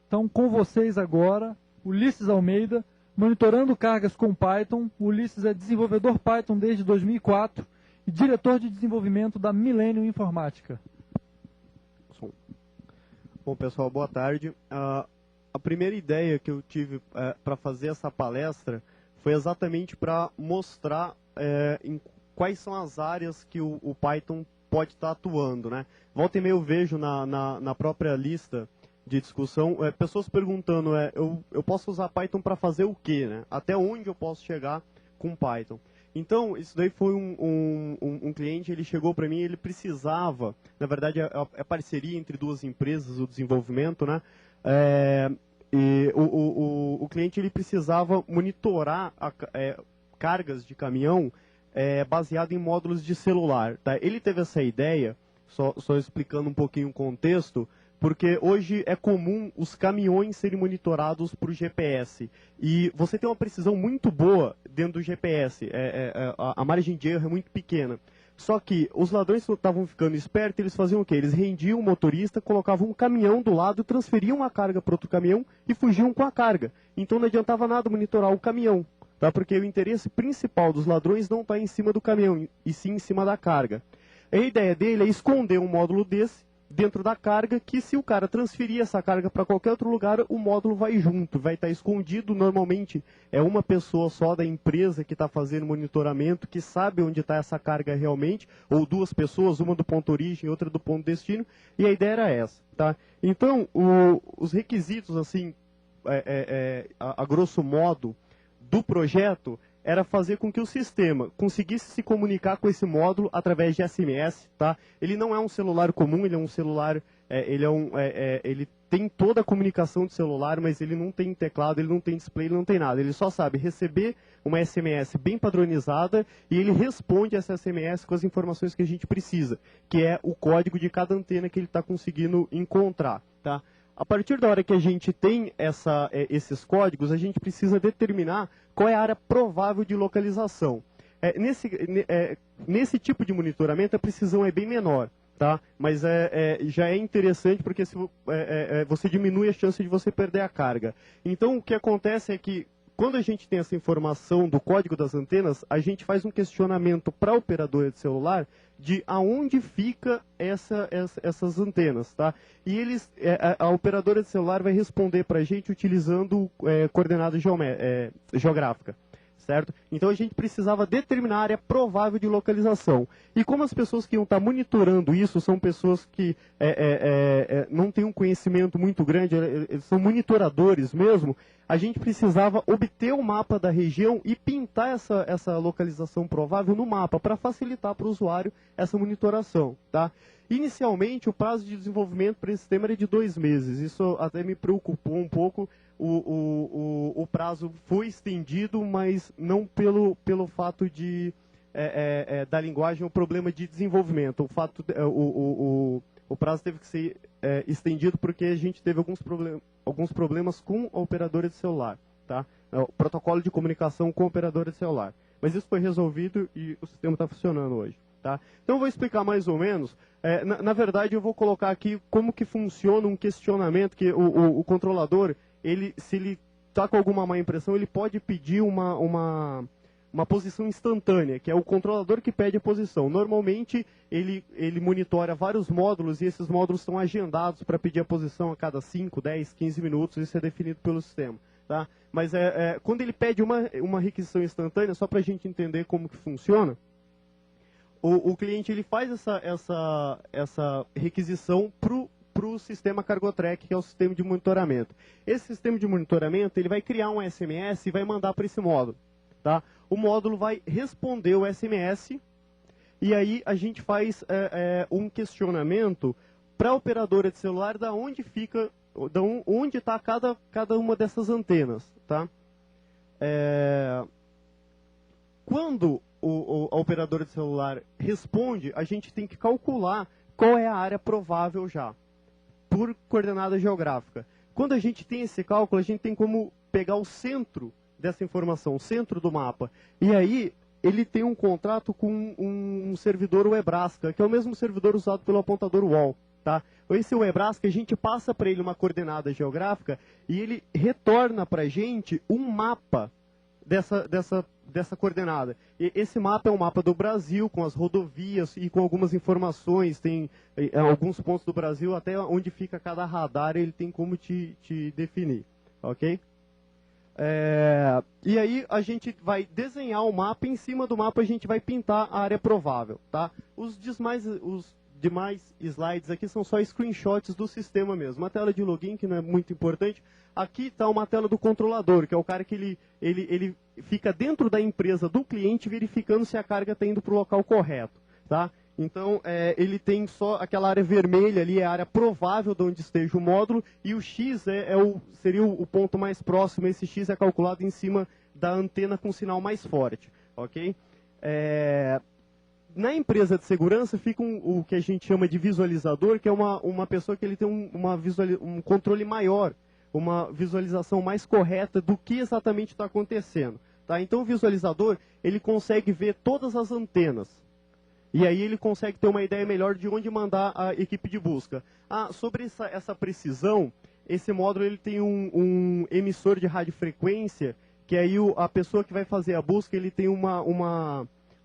Então, com vocês agora, Ulisses Almeida, monitorando cargas com Python. O Ulisses é desenvolvedor Python desde 2004 e diretor de desenvolvimento da Millennium Informática. Bom, pessoal, boa tarde. A primeira ideia que eu tive para fazer essa palestra foi exatamente para mostrar em quais são as áreas que o Python pode estar atuando, né? Volta e meia eu vejo na própria lista de discussão pessoas perguntando, eu posso usar Python para fazer o quê, né? Até onde eu posso chegar com Python? Então, isso daí foi um cliente, ele chegou para mim, ele precisava, na verdade é parceria entre duas empresas, o desenvolvimento, né? E o cliente ele precisava monitorar cargas de caminhão baseado em módulos de celular. Tá? Ele teve essa ideia, só explicando um pouquinho o contexto, porque hoje é comum os caminhões serem monitorados por GPS. E você tem uma precisão muito boa dentro do GPS, a margem de erro é muito pequena. Só que os ladrões estavam ficando espertos, eles faziam o quê? Eles rendiam o motorista, colocavam um caminhão do lado, transferiam a carga para outro caminhão e fugiam com a carga. Então não adiantava nada monitorar o caminhão, tá? Porque o interesse principal dos ladrões não está em cima do caminhão, e sim em cima da carga. A ideia dele é esconder um módulo desse dentro da carga, que se o cara transferir essa carga para qualquer outro lugar, o módulo vai junto, vai estar escondido. Normalmente é uma pessoa só da empresa que está fazendo monitoramento, que sabe onde está essa carga realmente, ou duas pessoas, uma do ponto origem, outra do ponto destino, e a ideia era essa. Tá? Então, os requisitos, assim, a grosso modo, do projeto, era fazer com que o sistema conseguisse se comunicar com esse módulo através de SMS, tá? Ele não é um celular comum, ele é um celular, ele tem toda a comunicação de celular, mas ele não tem teclado, ele não tem display, ele não tem nada. Ele só sabe receber uma SMS bem padronizada e ele responde essa SMS com as informações que a gente precisa, que é o código de cada antena que ele está conseguindo encontrar, tá? A partir da hora que a gente tem esses códigos, a gente precisa determinar qual é a área provável de localização. Nesse tipo de monitoramento, a precisão é bem menor, tá? Mas já é interessante porque você diminui a chance de você perder a carga. Então, o que acontece é que, quando a gente tem essa informação do código das antenas, a gente faz um questionamento para a operadora de celular de aonde fica essas antenas, tá? E a operadora de celular vai responder para a gente utilizando coordenada geográfica, certo? Então a gente precisava determinar a área provável de localização. E como as pessoas que iam estar monitorando isso são pessoas que não têm um conhecimento muito grande, são monitoradores mesmo, a gente precisava obter o mapa da região e pintar essa localização provável no mapa, para facilitar para o usuário essa monitoração, tá? Inicialmente, o prazo de desenvolvimento para esse sistema era de 2 meses. Isso até me preocupou um pouco. O prazo foi estendido, mas não pelo fato da linguagem, o problema de desenvolvimento. O prazo teve que ser estendido porque a gente teve alguns problemas com a operadora de celular, tá? O protocolo de comunicação com a operadora de celular. Mas isso foi resolvido e o sistema está funcionando hoje. Tá? Então eu vou explicar mais ou menos. Na verdade, eu vou colocar aqui como que funciona um questionamento, que o controlador, se ele está com alguma má impressão, ele pode pedir uma posição instantânea, que é o controlador que pede a posição. Normalmente, ele monitora vários módulos e esses módulos estão agendados para pedir a posição a cada 5, 10, 15 minutos, isso é definido pelo sistema. Tá? Mas quando ele pede uma requisição instantânea, só para a gente entender como que funciona, o cliente ele faz essa requisição para o sistema Cargotrack, que é o sistema de monitoramento. Esse sistema de monitoramento ele vai criar um SMS e vai mandar para esse módulo. Tá? O módulo vai responder o SMS e aí a gente faz um questionamento para a operadora de celular da onde fica, onde está cada uma dessas antenas. Tá? Quando a operadora de celular responde, a gente tem que calcular qual é a área provável já, por coordenada geográfica. Quando a gente tem esse cálculo, a gente tem como pegar o centro dessa informação, o centro do mapa. E aí, ele tem um contrato com um servidor Webraska, que é o mesmo servidor usado pelo apontador UOL. tá? Esse WebRASC, a gente passa para ele uma coordenada geográfica e ele retorna para a gente um mapa dessa coordenada. E esse mapa é um mapa do Brasil, com as rodovias e com algumas informações. Tem alguns pontos do Brasil, até onde fica cada radar, ele tem como te definir, ok? E aí a gente vai desenhar o mapa, e em cima do mapa a gente vai pintar a área provável, tá? Os demais slides aqui são só screenshots do sistema mesmo. Uma tela de login, que não é muito importante. Aqui está uma tela do controlador, que é o cara que ele fica dentro da empresa do cliente verificando se a carga está indo para o local correto, tá? Então, ele tem só aquela área vermelha ali, é a área provável de onde esteja o módulo, e o X seria o ponto mais próximo. Esse X é calculado em cima da antena com sinal mais forte, ok? Na empresa de segurança fica o que a gente chama de visualizador, que é uma pessoa que ele tem um controle maior, uma visualização mais correta do que exatamente está acontecendo, tá? Então, o visualizador, ele consegue ver todas as antenas. E aí ele consegue ter uma ideia melhor de onde mandar a equipe de busca. Sobre essa precisão, esse módulo ele tem um emissor de radiofrequência, que aí a pessoa que vai fazer a busca, ele tem um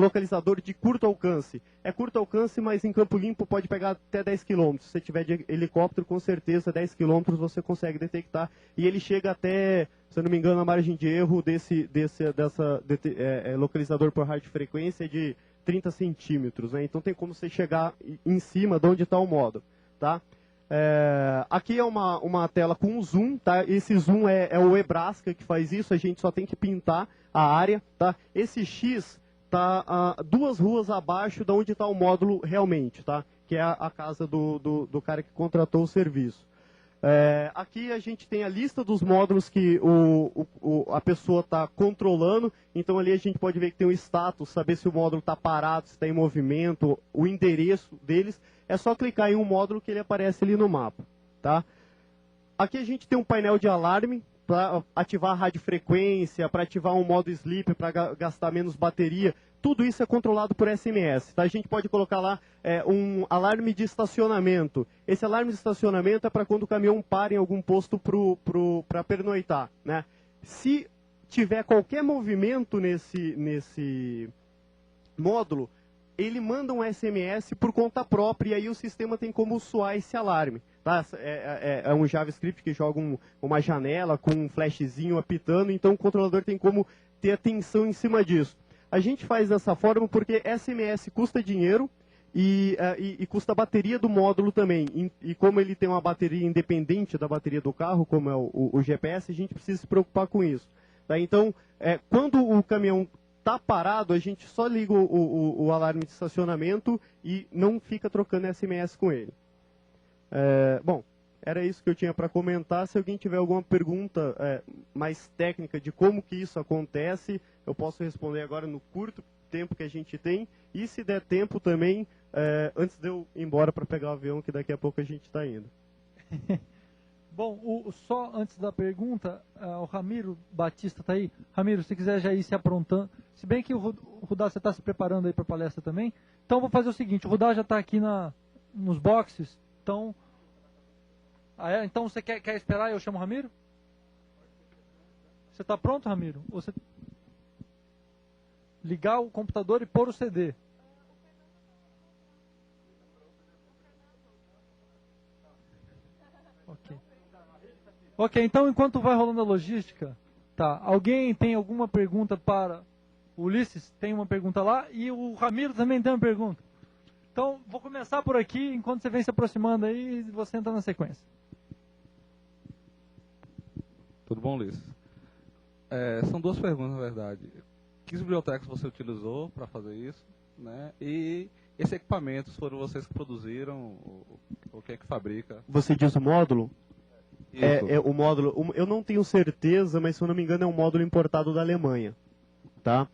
localizador de curto alcance. É curto alcance, mas em campo limpo pode pegar até 10 km. Se você tiver de helicóptero, com certeza 10 km você consegue detectar. E ele chega até, se eu não me engano, a margem de erro desse localizador por radiofrequência de 30 centímetros, né? Então tem como você chegar em cima de onde está o módulo, tá? Aqui é uma tela com zoom, tá? Esse zoom é o WebRASC que faz isso, a gente só tem que pintar a área, tá? Esse X está 2 ruas abaixo de onde está o módulo realmente, tá? Que é a casa do cara que contratou o serviço. Aqui a gente tem a lista dos módulos que a pessoa está controlando. Então ali a gente pode ver que tem o status, saber se o módulo está parado, se está em movimento, o endereço deles. É só clicar em um módulo que ele aparece ali no mapa, tá? Aqui a gente tem um painel de alarme para ativar a radiofrequência, para ativar um modo sleep, para gastar menos bateria. Tudo isso é controlado por SMS. Tá? A gente pode colocar lá um alarme de estacionamento. Esse alarme de estacionamento é para quando o caminhão para em algum posto para pernoitar, né? Se tiver qualquer movimento nesse módulo, ele manda um SMS por conta própria e aí o sistema tem como soar esse alarme. Tá? É um JavaScript que joga uma janela com um flashzinho apitando, então o controlador tem como ter atenção em cima disso. A gente faz dessa forma porque SMS custa dinheiro e custa a bateria do módulo também. E como ele tem uma bateria independente da bateria do carro, como é o GPS, a gente precisa se preocupar com isso. Tá? Então, quando o caminhão está parado, a gente só liga o alarme de estacionamento e não fica trocando SMS com ele. Bom, era isso que eu tinha para comentar. Se alguém tiver alguma pergunta mais técnica de como que isso acontece, eu posso responder agora no curto tempo que a gente tem. E se der tempo também, antes de eu ir embora para pegar o avião, que daqui a pouco a gente está indo. Bom, só antes da pergunta, o Ramiro Batista está aí. Ramiro, se quiser já ir se aprontando. Se bem que o Rudá, você está se preparando aí para a palestra também. Então, vou fazer o seguinte, o Rudá já está aqui nos boxes. Então, então você quer esperar e eu chamo o Ramiro? Você está pronto, Ramiro? Você ligar o computador e pôr o CD. Ok, então enquanto vai rolando a logística, tá? Alguém tem alguma pergunta para o Ulisses? Tem uma pergunta lá e o Ramiro também tem uma pergunta. Então, vou começar por aqui, enquanto você vem se aproximando aí, você entra na sequência. Tudo bom, Ulisses? São 2 perguntas, na verdade. Que bibliotecas você utilizou para fazer isso, né? E esses equipamentos foram vocês que produziram, ou quem é que fabrica? Você diz o módulo? Isso. O módulo, eu não tenho certeza, mas se eu não me engano é um módulo importado da Alemanha. Tá?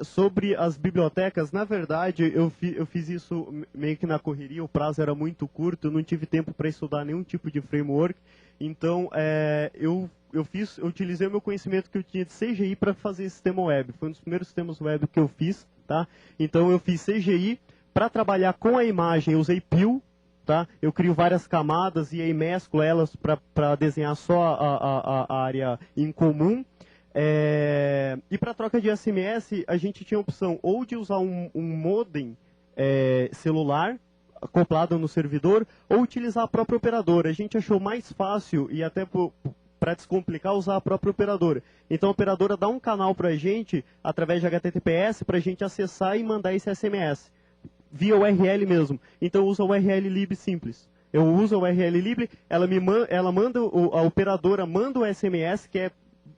Sobre as bibliotecas, na verdade, eu fiz isso meio que na correria, o prazo era muito curto, eu não tive tempo para estudar nenhum tipo de framework, então eu utilizei o meu conhecimento que eu tinha de CGI para fazer sistema web. Foi um dos primeiros sistemas web que eu fiz, tá? Então eu fiz CGI, para trabalhar com a imagem eu usei Pil, tá? Eu crio várias camadas e aí mesclo elas para desenhar só a área em comum. E para troca de SMS, a gente tinha a opção ou de usar um modem celular acoplado no servidor, ou utilizar a própria operadora. A gente achou mais fácil, e até para descomplicar, usar a própria operadora. Então a operadora dá um canal para a gente, através de HTTPS, para a gente acessar e mandar esse SMS, via URL mesmo. Então eu uso a URL lib simples. Eu uso a URL lib, ela manda, a operadora manda o SMS, que é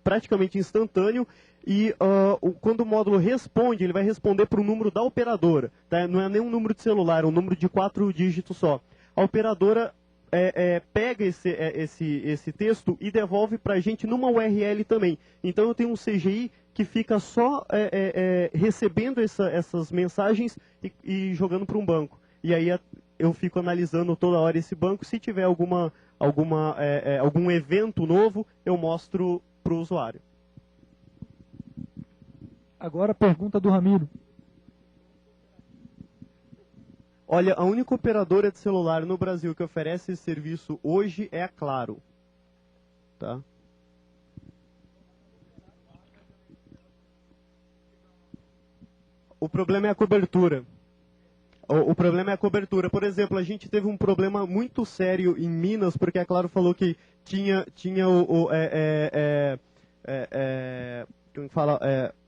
praticamente instantâneo, e quando o módulo responde, ele vai responder para o número da operadora. Tá? Não é nem um número de celular, é um número de 4 dígitos só. A operadora pega esse texto e devolve para a gente numa URL também. Então eu tenho um CGI que fica só recebendo essas mensagens e jogando para um banco. E aí eu fico analisando toda hora esse banco. Se tiver algum evento novo, eu mostro para o usuário. Agora a pergunta do Ramiro. Olha, a única operadora de celular no Brasil que oferece esse serviço hoje é a Claro. Tá? O problema é a cobertura. O problema é a cobertura. Por exemplo, a gente teve um problema muito sério em Minas, porque a Claro falou que tinha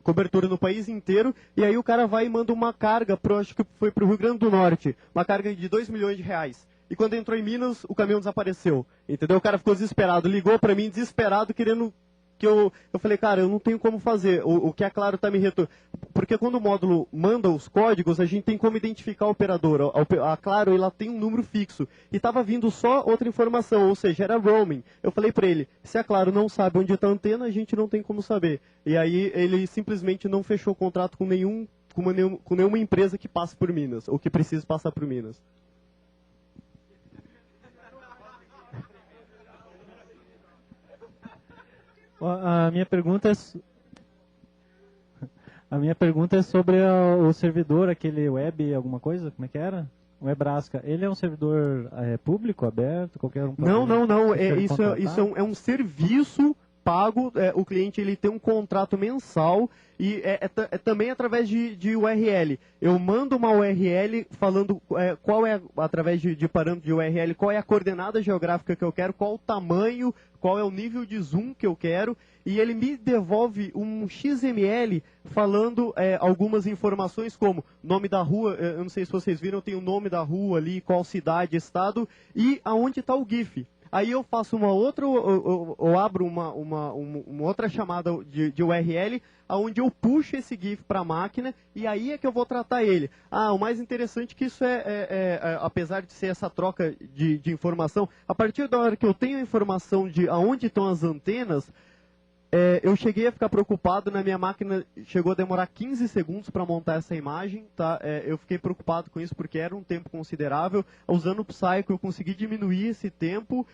cobertura no país inteiro, e aí o cara vai e manda uma carga, acho que foi para o Rio Grande do Norte, uma carga de 2 milhões de reais. E quando entrou em Minas, o caminhão desapareceu. Entendeu? O cara ficou desesperado, ligou para mim desesperado, querendo que eu falei, cara, eu não tenho como fazer. O que a Claro está me retornando. Porque quando o módulo manda os códigos, a gente tem como identificar a operadora. A Claro, ela tem um número fixo. E estava vindo só outra informação, ou seja, era roaming. Eu falei para ele, se a Claro não sabe onde está a antena, a gente não tem como saber. E aí ele simplesmente não fechou contrato com nenhuma empresa que passe por Minas, ou que precise passar por Minas. A minha pergunta é sobre o servidor, aquele web, alguma coisa, como é que era? O Webrasca. Ele é um servidor público, aberto, qualquer um? Não. Isso é um serviço pago. O cliente ele tem um contrato mensal e também através de URL. Eu mando uma URL falando qual é, através de parâmetro de URL, qual é a coordenada geográfica que eu quero, qual o tamanho, qual é o nível de zoom que eu quero, e ele me devolve um XML falando algumas informações como nome da rua, eu não sei se vocês viram, tem o nome da rua ali, qual cidade, estado, e aonde está o GIF. Aí eu faço uma outra, eu abro uma outra chamada de URL, onde eu puxo esse GIF para a máquina, e aí é que eu vou tratar ele. O mais interessante é que isso apesar de ser essa troca de informação, a partir da hora que eu tenho a informação de aonde estão as antenas, eu cheguei a ficar preocupado, na minha máquina chegou a demorar 15 segundos para montar essa imagem, tá? Eu fiquei preocupado com isso porque era um tempo considerável. Usando o Psycho eu consegui diminuir esse tempo,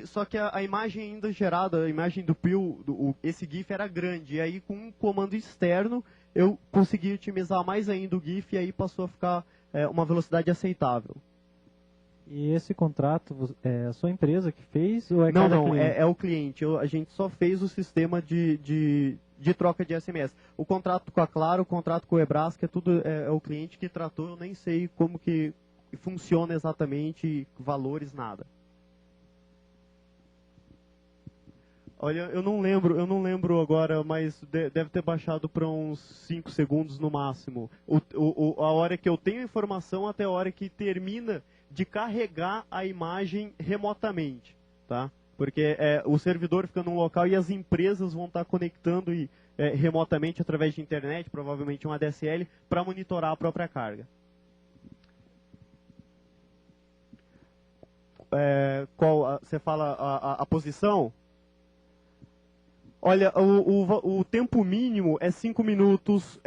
só que a imagem ainda gerada, a imagem do PIL, esse GIF era grande, e aí com um comando externo eu consegui otimizar mais ainda o GIF e aí passou a ficar uma velocidade aceitável. E esse contrato é a sua empresa que fez ou Não, é o cliente. A gente só fez o sistema de troca de SMS. O contrato com a Claro, o contrato com o Webrasca, tudo é o cliente que tratou. Eu nem sei como que funciona exatamente, valores, nada. Olha, eu não lembro agora, mas deve ter baixado para uns 5 segundos no máximo. A hora que eu tenho informação até a hora que termina de carregar a imagem remotamente, tá? Porque o servidor fica num local e as empresas vão estar conectando remotamente através de internet, provavelmente um ADSL, para monitorar a própria carga. Você fala a posição? Olha, o tempo mínimo é 5 minutos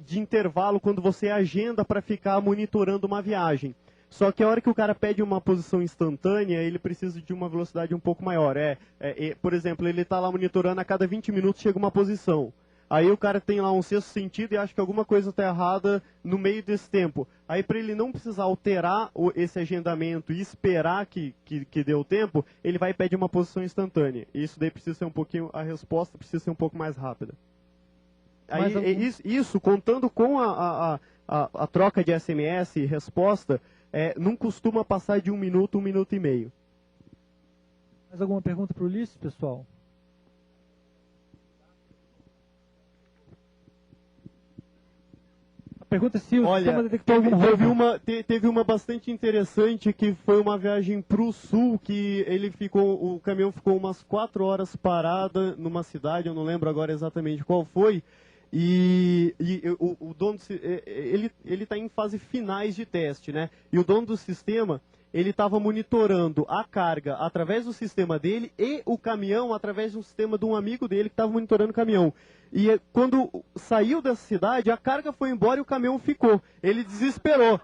de intervalo quando você agenda para ficar monitorando uma viagem. Só que a hora que o cara pede uma posição instantânea, ele precisa de uma velocidade um pouco maior. Por exemplo, ele está lá monitorando, a cada 20 minutos chega uma posição. Aí o cara tem lá um sexto sentido e acha que alguma coisa está errada no meio desse tempo. Aí para ele não precisar alterar esse agendamento e esperar que dê o tempo, ele vai e pede uma posição instantânea. E isso daí precisa ser um pouquinho, a resposta precisa ser um pouco mais rápida. Aí, isso, contando com a troca de SMS e resposta, não costuma passar de 1 minuto e meio. Mais alguma pergunta para o Ulisses, pessoal? A pergunta é se o sistema detectou algum roubo. Teve uma bastante interessante, que foi uma viagem para o sul, que o caminhão ficou umas 4 horas parada numa cidade, eu não lembro agora exatamente qual foi, e o dono, ele está em fase finais de teste, né? E o dono do sistema, ele estava monitorando a carga através do sistema dele e o caminhão através de um sistema de um amigo dele que estava monitorando o caminhão. E quando saiu dessa cidade, a carga foi embora e o caminhão ficou. Ele desesperou,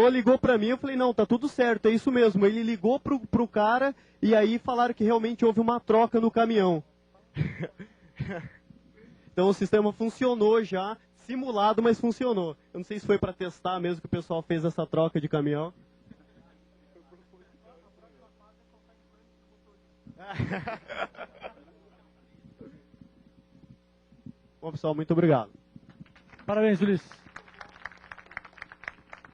ligou para mim, eu falei, não, tá tudo certo, é isso mesmo. Ele ligou pro cara e aí falaram que realmente houve uma troca no caminhão. Então o sistema funcionou já, simulado, mas funcionou. Eu não sei se foi para testar mesmo que o pessoal fez essa troca de caminhão. Bom, pessoal, muito obrigado. Parabéns, Ulisses.